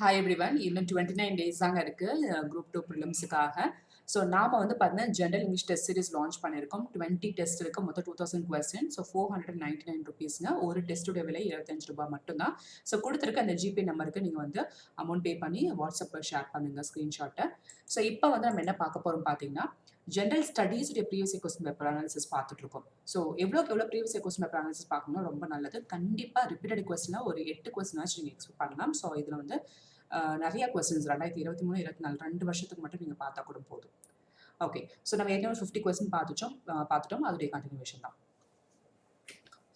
Hi everyone. இன்னும் 29 days தாங்க இருக்கு குரூப் 2 ப்ரிலிம்ஸுக்காக. ஸோ நாம வந்து பார்த்தீங்கன்னா general English test series launch பண்ணியிருக்கோம். 20 டெஸ்ட் இருக்கு. மொத்தம் 2000 கொஸ்டின். ஸோ ₹499 ஒரு டெஸ்ட்டுடைய விலை ₹25 மட்டும்தான். ஸோ கொடுத்துருக்க அந்த ஜிபே நம்பருக்கு நீங்கள் வந்து அமௌண்ட் பே பண்ணி வாட்ஸ்அப்பில் ஷேர் பண்ணுங்க ஸ்க்ரீன்ஷாட்டை. ஸோ இப்போ வந்து நம்ம என்ன பார்க்க போகிறோம் பார்த்தீங்கன்னா general studies previous question paper analysis பார்த்துட்டு இருக்கோம். ஸோ எவ்வளோக்கு எவ்வளோ ப்ரீவியஸ் கொஸ்டின் பேப்பர் அனாலிசிஸ் பார்க்கணும் ரொம்ப நல்லது. கண்டிப்பாக ரிப்பீட்டட் கொஸ்டினில் ஒரு 8 கொஸ்டினாச்சும் நீங்கள் எக்ஸ்பெக்ட் பண்ணலாம். ஸோ இதில் வந்து நிறைய கொஸ்டின்ஸ் 2023 24 2 வருஷத்துக்கு மட்டும் நீங்கள் பார்த்தா கூட போதும். ஓகே, ஸோ நம்ம ஏற்கனவே 50 கொஸ்டின் பார்த்துட்டோம். அதோடைய கண்டினியூஷன் தான்.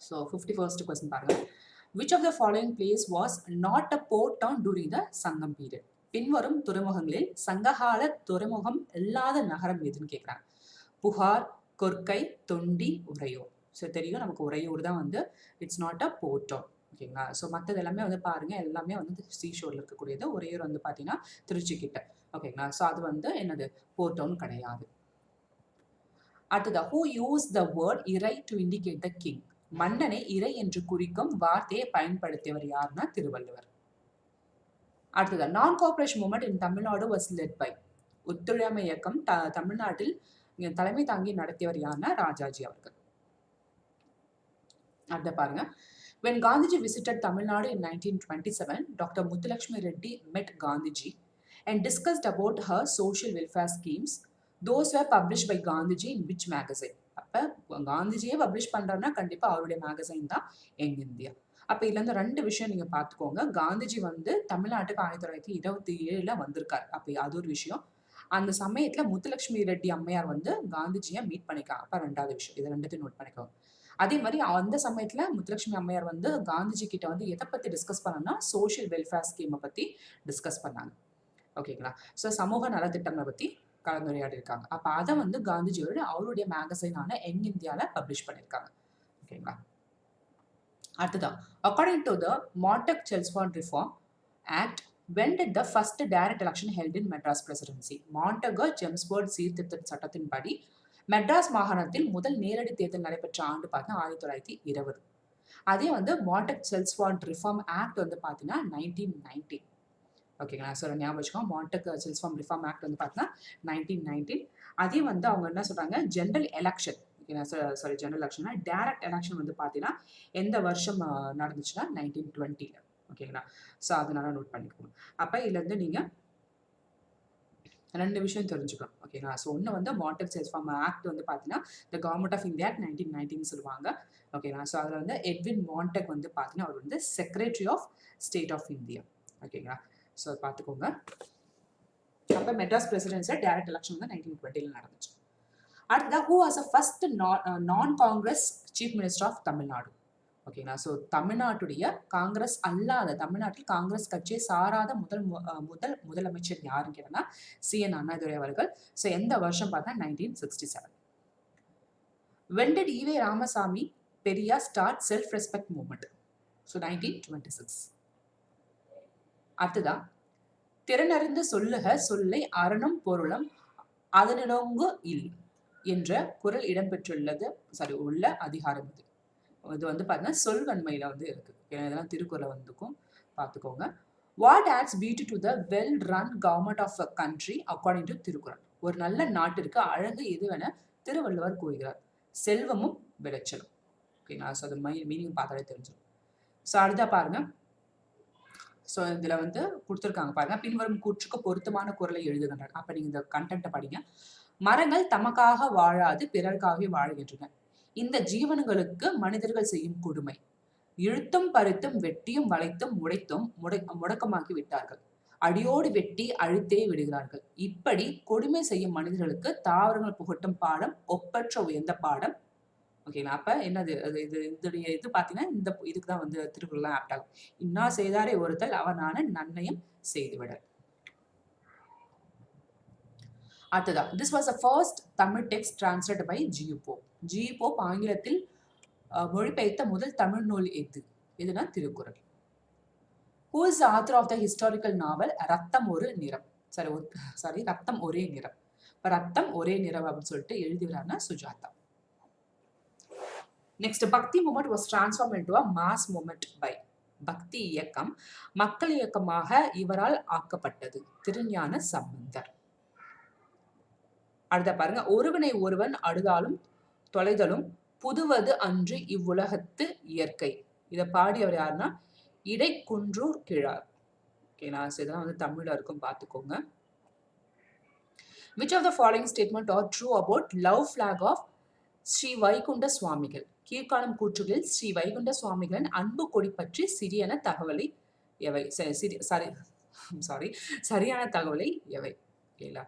ஸோ 51st கொஸ்டின் பாருங்க. Which of the following place was not a port town during the Sangam period? பின்வரும் துறைமுகங்களில் சங்ககால துறைமுகம் இல்லாத நகரம் எதுன்னு கேட்குறாங்க. புகார், கொர்க்கை, தொண்டி, உறையூர். ஸோ தெரியும் நமக்கு உறையூர் தான் வந்து it's not a port town. ஓகேங்களா. ஸோ மற்றது எல்லாமே வந்து பாருங்க, எல்லாமே வந்து சீஷோரில் இருக்கக்கூடியது. உறையூர் வந்து பார்த்தீங்கன்னா திருச்சி கிட்ட. ஓகேங்களா. ஸோ அது வந்து என்னது போர்ட் டவுன் கிடையாது. அடுத்தது ஹூ யூஸ் த வேர்ட் இறை டு இண்டிகேட் த கிங்? மன்னனை இறை என்று குறிக்கும் வார்த்தையை பயன்படுத்தியவர் யாருன்னா திருவள்ளுவர். அடுத்தது non cooperation movement in Tamil Nadu was led by? ஒத்துழையாமை இயக்கம் தமிழ்நாட்டில் தலைமை தாங்கி நடத்தியவர் யாருன்னா ராஜாஜி அவர்கள். அடுத்த பாருங்க. When Gandhiji visited Tamil Nadu in 1927, Dr. Muthulakshmi Reddy met Gandhiji and discussed about her social welfare schemes. Those were published by Gandhiji in which magazine? அப்போ காந்திஜியே பப்ளிஷ் பண்ணுறாருன்னா கண்டிப்பாக அவருடைய மேகசைன் தான் யங் இந்தியா. அப்போ இதுலேருந்து 2 விஷயம் நீங்கள் பார்த்துக்கோங்க. காந்திஜி வந்து தமிழ்நாட்டுக்கு 1927 வந்திருக்காரு. அப்போ அது ஒரு விஷயம். அந்த சமயத்தில் முத்துலட்சுமி ரெட்டி அம்மையார் வந்து காந்திஜியை மீட் பண்ணிக்காங்க. அப்போ 2வது விஷயம். இதை 2த்தையும் நோட் பண்ணிக்கோங்க. அதே மாதிரி அந்த சமயத்துல முத்துலட்சுமி அம்மையார் வந்து காந்திஜி கிட்ட வந்து எதை பத்தி டிஸ்கஸ் பண்ணா சோஷியல் வெல்ஃபேர் ஸ்கீமை பத்தி டிஸ்கஸ் பண்ணாங்க. ஓகேங்களா. ஸோ சமூக நலத்திட்டங்களை பத்தி கலந்துரையாடி இருக்காங்க. அப்ப அதை வந்து காந்திஜியோட அவருடைய மேகசைனான யங் இந்தியால பப்ளிஷ் பண்ணியிருக்காங்க. ஓகேங்களா. அடுத்ததான் according to the Montagu Chelmsford reform act, when did the first direct election held in Madras presidency? மாண்டக்-செல்ஸ்ஃபோர்ட் சீர்திருத்த சட்டத்தின்படி மெட்ராஸ் மாகாணத்தில் முதல் நேரடி தேர்தல் நடைபெற்ற ஆண்டு பார்த்தீங்கன்னா 1920. அதே வந்து மாண்டக்-செல்ஸ்ஃபோர்ட் ரிஃபார்ம் ஆக்ட் வந்து பார்த்தீங்கன்னா 1919. ஓகேங்களா. ஸோ ஞாபகம் வச்சுக்கோங்க. மாண்டக்-செல்ஸ்ஃபோர்ட் ரிஃபார்ம் ஆக்ட் வந்து பார்த்தீங்கன்னா 1919. அதே வந்து அவங்க என்ன சொல்றாங்க, ஜெனரல் எலெக்ஷன், சாரி ஜெனரல் எலெக்ஷன்னா டைரக்ட் எலெக்ஷன் வந்து பார்த்தீங்கன்னா எந்த வருஷம் நடந்துச்சுன்னா 1920. ஓகேங்களா. ஸோ அதனால நோட் பண்ணிக்கோங்க. அப்போ இதுலேருந்து நீங்கள் 2 விஷயம் தெரிஞ்சுக்கலாம். ஓகேங்களா. ஸோ ஒன்று வந்து மாண்டக்-செல்ஸ்ஃபோர்ட் ஆக்ட் வந்து பார்த்தீங்கன்னா the government of India act 1919 சொல்லுவாங்க. ஓகேங்களா. ஸோ அதில் வந்து எட்வின் மாண்டக் வந்து பார்த்தீங்கன்னா அவர் வந்து secretary of state of India. ஓகேங்களா. ஸோ பார்த்துக்கோங்க. அப்போ மெட்ராஸ் பிரசிடென்சியில் டைரக்ட் எலெக்ஷன் வந்து 1920 நடந்துச்சு. அடுத்ததாக who was a first non Congress chief minister of Tamil Nadu? ஓகேங்களா. ஸோ தமிழ்நாட்டுடைய காங்கிரஸ் அல்லாத, தமிழ்நாட்டில் காங்கிரஸ் கட்சியை சாராத முதலமைச்சர் யாருன்னு கேட்டா CN அண்ணாதுரை அவர்கள். ஸோ எந்த வருஷம் பார்த்தா 1967. When did E V Ramasamy Periyar start self respect movement? So 1926. அடுத்ததான் திறனறிந்து சொல்லுக சொல்லை அறனும் பொருளும் அதனிலோங்கு இல் என்ற குறள் இடம்பெற்றுள்ளது உள்ள அதிகாரம் இது. இது வந்து பார்த்தீங்கன்னா சொல்வன்மையில வந்து இருக்கு. இதெல்லாம் திருக்குறள் வந்துக்கும் பார்த்துக்கோங்க. What adds beauty to the well run government of a country according to Thirukkural? ஒரு நல்ல நாட்டிற்கு அழகு எதுவென திருவள்ளுவர் கூறுகிறார்? செல்வமும் விளைச்சலும். ஓகேங்களா. ஸோ அது மீனிங் பார்த்தாலே தெரிஞ்சிடும். ஸோ அடுத்தா பாருங்க. ஸோ இதுல வந்து கொடுத்துருக்காங்க பாருங்க. பின்வரும் கூற்றுக்கு பொருத்தமான குறளை எழுதுகின்றனர். அப்ப நீங்க இந்த கண்டென்ட்டை படிங்க. மரங்கள் தமக்காக வாழாது பிறர்க்காகவே வாழுகின்றன. இந்த ஜீவன்களுக்கு மனிதர்கள் செய்யும் கொடுமை இழுத்தும் பறித்தும் வெட்டியும் வளைத்தும் உடைத்தும் முடக்கமாக்கி விட்டார்கள். அடியோடு வெட்டி அழுத்தே விடுகிறார்கள். இப்படி கொடுமை செய்யும் மனிதர்களுக்கு தாவரங்கள் புகட்டும் பாடம் ஒப்பற்ற உயர்ந்த பாடம். ஓகேங்களா. அப்ப என்னது இதோடைய இது பார்த்தீங்கன்னா இந்த இதுக்கு தான் வந்து திருக்குறள் ஆப்ட் ஆகும். இன்னா செய்தாரே ஒருத்தல் அவனான நன்னயம் செய்துவிட. அடுத்ததா this was the first Tamil text translate by G.U. Pope. G.U. Pope ஆங்கிலத்தில் மொழிபெயர்த்த முதல் தமிழ் நூல் எதுனா Thirukkural. Who is the author of the historical novel ரத்தம் ஒரு நிறம்? ரத்தம் ஒரே நிறம். இப்போ ரத்தம் ஒரே நிறம் அப்படின்னு சொல்லிட்டு எழுதிவரானா Sujatha. Next bhakti movement was transform into a mass movement by? பக்தி இயக்கம் மக்கள் இயக்கமாக இவரால் ஆக்கப்பட்டது. திருஞான சம்பந்தர். அடுத்த பாருங்க, ஒருவனை ஒருவன் அழுதாலும் தொலைதலும் புதுவது அன்று இவ்வுலகத்து இயற்கை. இதை பாடியவர் யாருன்னா இடைக்குன்றூர் கிழார். ஓகேங்களா? இதெல்லாம் வந்து தமிழ்ல இருக்கும், பார்த்துக்கோங்க. Which of the following statement are true about love flag of Sri Vaikunta சுவாமிகள்? கீழ்காணும் கூற்றுகளில் ஸ்ரீ வைகுண்ட சுவாமிகளின் அன்பு கொடி பற்றி சரியான தகவலை எவை? ஓகேங்களா?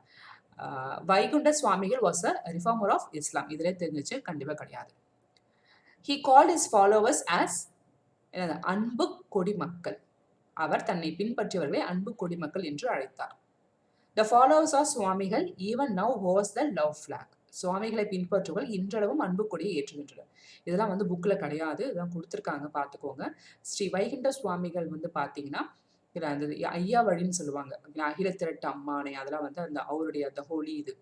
Vaikunda Swamigal was a reformer of Islam. இதிலே தெரிஞ்சிச்சு, கண்டிப்பா கிடையாது. He called his followers as அன்பு கொடிமக்கள். அவர் தன்னை பின்பற்றியவர்களை அன்பு கொடிமக்கள் என்று அழைத்தார். The followers of சுவாமிகள் even now host the love flag. சுவாமிகளை பின்பற்றுவர்கள் இன்றளவும் அன்பு கொடியை ஏற்றுகின்றனர். இதெல்லாம் வந்து புக்ல கிடையாது, இதெல்லாம் கொடுத்துருக்காங்க, பார்த்துக்கோங்க. ஸ்ரீ வைகுண்ட சுவாமிகள் வந்து பார்த்தீங்கன்னா இதில் அந்த ஐயா வழின்னு சொல்லுவாங்க, அகில திரட்டு அம்மானை, அதெல்லாம் வந்து அந்த அவருடைய அந்த ஹோலி இது.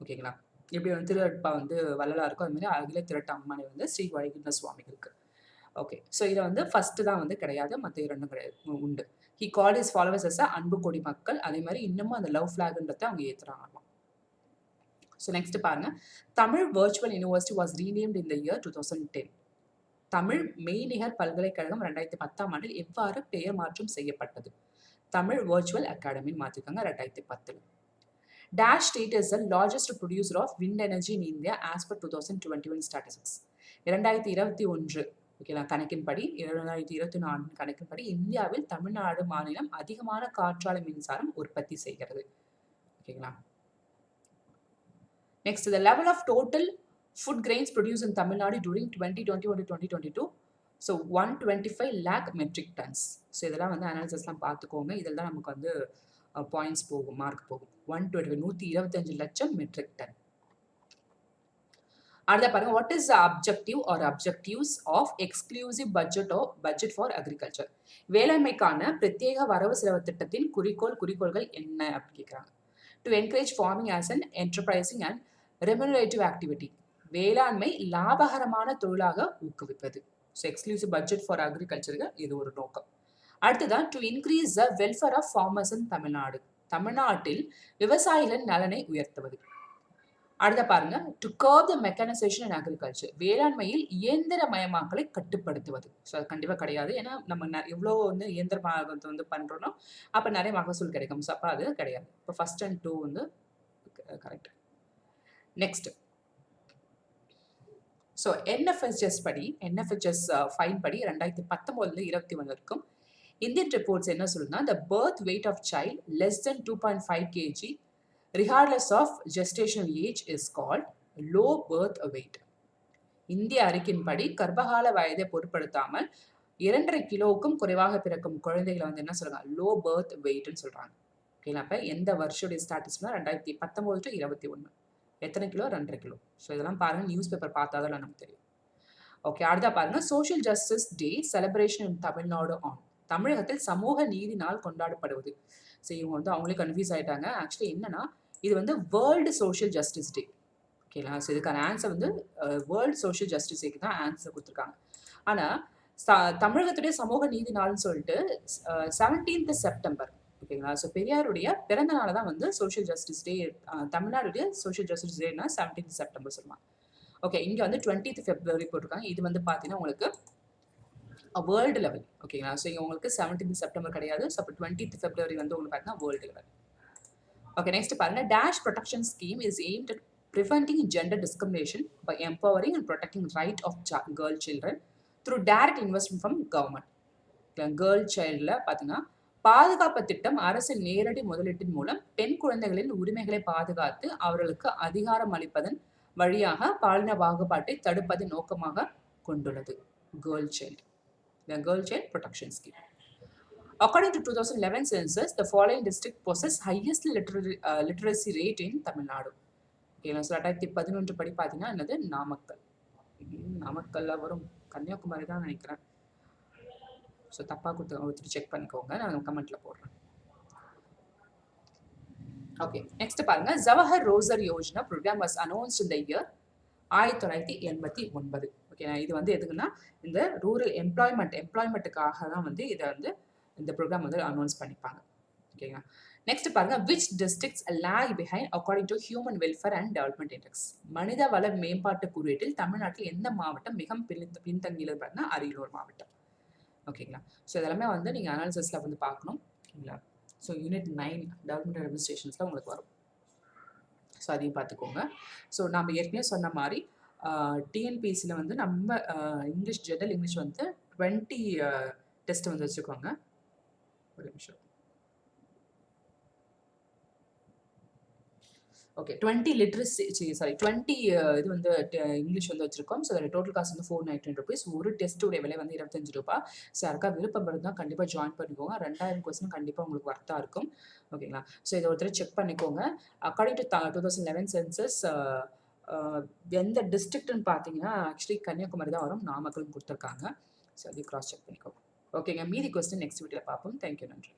ஓகேங்களா? எப்படி வந்து திருவட்பா வந்து வள்ளலாக இருக்கும், அது மாதிரி அகில திரட்டு அம்மானை வந்து ஸ்ரீ வைகுண்ட சுவாமிகளுக்கு. ஓகே, ஸோ இதை வந்து ஃபர்ஸ்ட் தான் வந்து கிடையாது, மற்ற இரண்டும் கிடையாது, உண்டு. He called his followers as அன்பு கொடி மக்கள். அதே மாதிரி இன்னமும் அந்த லவ் ஃபிளாக்ன்றதை அவங்க ஏற்றுறாங்களாம். ஸோ நெக்ஸ்ட் பாருங்க, Tamil virtual university was renamed in the year 2010. Tamil மெய்நிகர் பல்கலைக்கழகம் 2010ஆம் ஆண்டில் எவ்வாறு பெயர் மாற்றம் செய்யப்பட்டது? தமிழ் வர்ச்சுவல் அகாடமின்னு மாற்றிருக்காங்க 2010. Dash state is the largest producer of wind energy in India as per 2021 statistics. 2021 ஓகேங்களா கணக்கின்படி, 2024 கணக்கின்படி இந்தியாவில் தமிழ்நாடு மாநிலம் அதிகமான காற்றாலை மின்சாரம் உற்பத்தி செய்கிறது. ஓகேங்களா? Next, the level of total food grains produced in Tamil Nadu during 2021 to 2022, so 125 lakh metric tons. So இதெல்லாம் வந்து அனாலிசிஸ்லாம் பார்த்துக்கோங்க. இதில் தான் நமக்கு வந்து பாயிண்ட்ஸ் போகும், மார்க் போகும். 125 லட்சம் மெட்ரிக் டன். அடுத்த பாருங்க, what is the objective or objectives of exclusive budget for agriculture? வேளாண்மைக்கான பிரத்யேக வரவு செலவு திட்டத்தின் குறிக்கோள்கள் என்ன அப்படின்னு கேட்குறாங்க. To encourage farming as an enterprising and remunerative activity. வேளாண்மை லாபகரமான தொழிலாக ஊக்குவிப்பது. ஸோ எக்ஸ்க்ளூசிவ் பட்ஜெட் ஃபார் அக்ரிகல்ச்சருக்கு இது ஒரு நோக்கம். அடுத்ததான், to increase the welfare of farmers in Tamil Nadu. தமிழ்நாட்டில் விவசாயிகளின் நலனை உயர்த்துவது. அடுத்த பாருங்க, to curb the mechanisation in agriculture. வேளாண்மையில் இயந்திரமயமாக்கலை கட்டுப்படுத்துவது. ஸோ அது கண்டிப்பாக கிடையாது, ஏன்னா நம்ம எவ்வளோ வந்து இயந்திரமயத்தை வந்து பண்ணுறோன்னா அப்போ நிறைய மகசூல் கிடைக்கும். ஸோ அப்போ அது கிடையாது. இப்போ ஃபர்ஸ்ட் அண்ட் 2 வந்து correct. Next, so NFHS five படி 2019 21 வரைக்கும் இந்தியன் ரிப்போர்ட்ஸ் என்ன சொல்லுதுன்னா, the birth weight of child less than 2.5 kg regardless of gestational age is called low birth weight. இந்திய அறிக்கையின்படி கர்ப்பகால வயதை பொருட்படுத்தாமல் 2.5 கிலோவுக்கும் குறைவாக பிறக்கும் குழந்தைகளை வந்து என்ன சொல்றாங்க, லோ பர்த் வெயிட்னு சொல்றாங்க. ஓகேங்களா? அப்ப எந்த வருஷோடைய ஸ்டாட்டிஸ்னா 2019 to 21. எத்தனை கிலோ? 2.5 கிலோ. ஸோ இதெல்லாம் பாருங்க, நியூஸ் பேப்பர் பார்த்தாதான் நமக்கு தெரியும். ஓகே, அடுத்த பாருங்க, social justice day celebration in Tamil Nadu on. தமிழகத்தில் சமூக நீதி நாள் கொண்டாடப்படுவது. ஸோ இவங்க வந்து அவங்களே கன்ஃபியூஸ் ஆயிட்டாங்க. ஆக்சுவலி என்னன்னா, இது வந்து வேர்ல்டு சோஷியல் ஜஸ்டிஸ் டே. ஓகேங்களா? ஸோ இதுக்கான ஆன்சர் வந்து வேர்ல்டு சோஷியல் ஜஸ்டிஸ் டேக்கு தான் ஆன்சர் கொடுத்துருக்காங்க. ஆனால் தமிழகத்துடைய சமூக நீதி நாள்னு சொல்லிட்டு 17th செப்டம்பர். ஓகேங்களா? ஸோ பெரியாருடைய பிறந்த நாளை தான் வந்து சோஷியல் ஜஸ்டிஸ் டே. தமிழ்நாடுடைய சோஷியல் ஜஸ்டிஸ் டேனா 17th செப்டம்பர் சொல்லுவாங்க. ஓகே, இங்கே வந்து 20th February போட்டிருக்காங்க. இது வந்து பார்த்தீங்கன்னா உங்களுக்கு வேர்ல்டு லெவல். ஓகேங்களா? ஸோ இங்கே உங்களுக்கு 17th செப்டம்பர் கிடையாது. ஸோ அப்போ 20th February வந்து உங்களுக்கு பார்த்தீங்கன்னா வேர்ல்டு லெவல். Okay, next பாருங்க, dash protection scheme is aimed at preventing gender discrimination by empowering and protecting right of girl children through direct investment from government. Girl சைல்டில் பார்த்தீங்கன்னா பாதுகாப்பு திட்டம் அரசின் நேரடி முதலீட்டின் மூலம் பெண் குழந்தைகளின் உரிமைகளை பாதுகாத்து அவர்களுக்கு அதிகாரம் அளிப்பதன் வழியாக பாலின பாகுபாட்டை தடுப்பதை நோக்கமாக கொண்டுள்ளது. Girl child protection scheme. According to 2011 census, the following district possess highest literacy rate in Tamil Nadu. ஓகேங்களா? ஸோ 2011 படி பார்த்தீங்கன்னா என்னது, நாமக்கல்ல வரும், கன்னியாகுமரி தான் நினைக்கிறேன். ஸோ தப்பாக ஒருத்தர் செக் பண்ணிக்கோங்க, நான் கமெண்ட்ல போடுறேன். ஓகே, நெக்ஸ்ட் பாருங்க, Jawahar Rozgar Yojana program was announced in the year 1989. Okay, இது வந்து எதுக்குன்னா இந்த ரூரல் எம்ப்ளாய்மெண்ட்டுக்காக தான் வந்து இதை வந்து இந்த ப்ரோக்ராம் வந்து அனௌன்ஸ் பண்ணிப்பாங்க. ஓகேங்களா. நெக்ஸ்ட் பாருங்க, which districts lag behind according to human welfare and development index. மனித வள மேம்பாட்டு குறியீட்டில் தமிழ்நாட்டில் எந்த மாவட்டம் மிகவும் பின்தங்கியுள்ளது பாருங்கன்னா அரியலூர் மாவட்டம். ஓகேங்களா. ஸோ இதெல்லாமே வந்து நீங்கள் அனாலிசிஸில் வந்து பார்க்கணும். ஓகேங்களா. ஸோ யூனிட் 9 டெவலப்மெண்ட் அட்மினிஸ்ட்ரேஷன்ஸில் உங்களுக்கு வரும். ஸோ அதையும் பார்த்துக்கோங்க. ஸோ நம்ம ஏற்கனவே சொன்ன மாதிரி டிஎன்பிஎஸ்சியில் வந்து நம்ம ஜெனரல் இங்கிலீஷ் வந்து 20 டெஸ்ட் வந்து வச்சுக்கோங்க. ஒரு நிமிஷம். ஓகே, 20 லிட்ரஸி 20 இது வந்து இங்கிலீஷ் வந்து வச்சிருக்கோம். ஸோ அதோட டோட்டல் காஸ்ட் வந்து 499 ருபீஸ். ஒரு டெஸ்ட்டுடைய விலை வந்து 25 ரூபாய். ஸோ யாருக்கா விருப்பம் இருந்தால் கண்டிப்பாக ஜாயின் பண்ணிக்கோங்க. 2000 கொஸ்டின் கண்டிப்பாக உங்களுக்கு ஒர்த்தாக இருக்கும். ஓகேங்களா. ஸோ இதை ஒருத்தர் செக் பண்ணிக்கோங்க. அக்கார்டிங் டு 2011 சென்சஸ் எந்த டிஸ்ட்ரிக்ட்னு பார்த்தீங்கன்னா ஆக்சுவலி கன்னியாகுமரி தான் வரும், நாமக்கலும் கொடுத்துருக்காங்க. ஸோ அதையும் கிராஸ் செக் பண்ணிக்கோங்க. ஓகேங்க, மீதி கொஸ்டின் நெக்ஸ்ட் வீடியோவில் பார்ப்போம். தேங்க்யூ, நன்றி.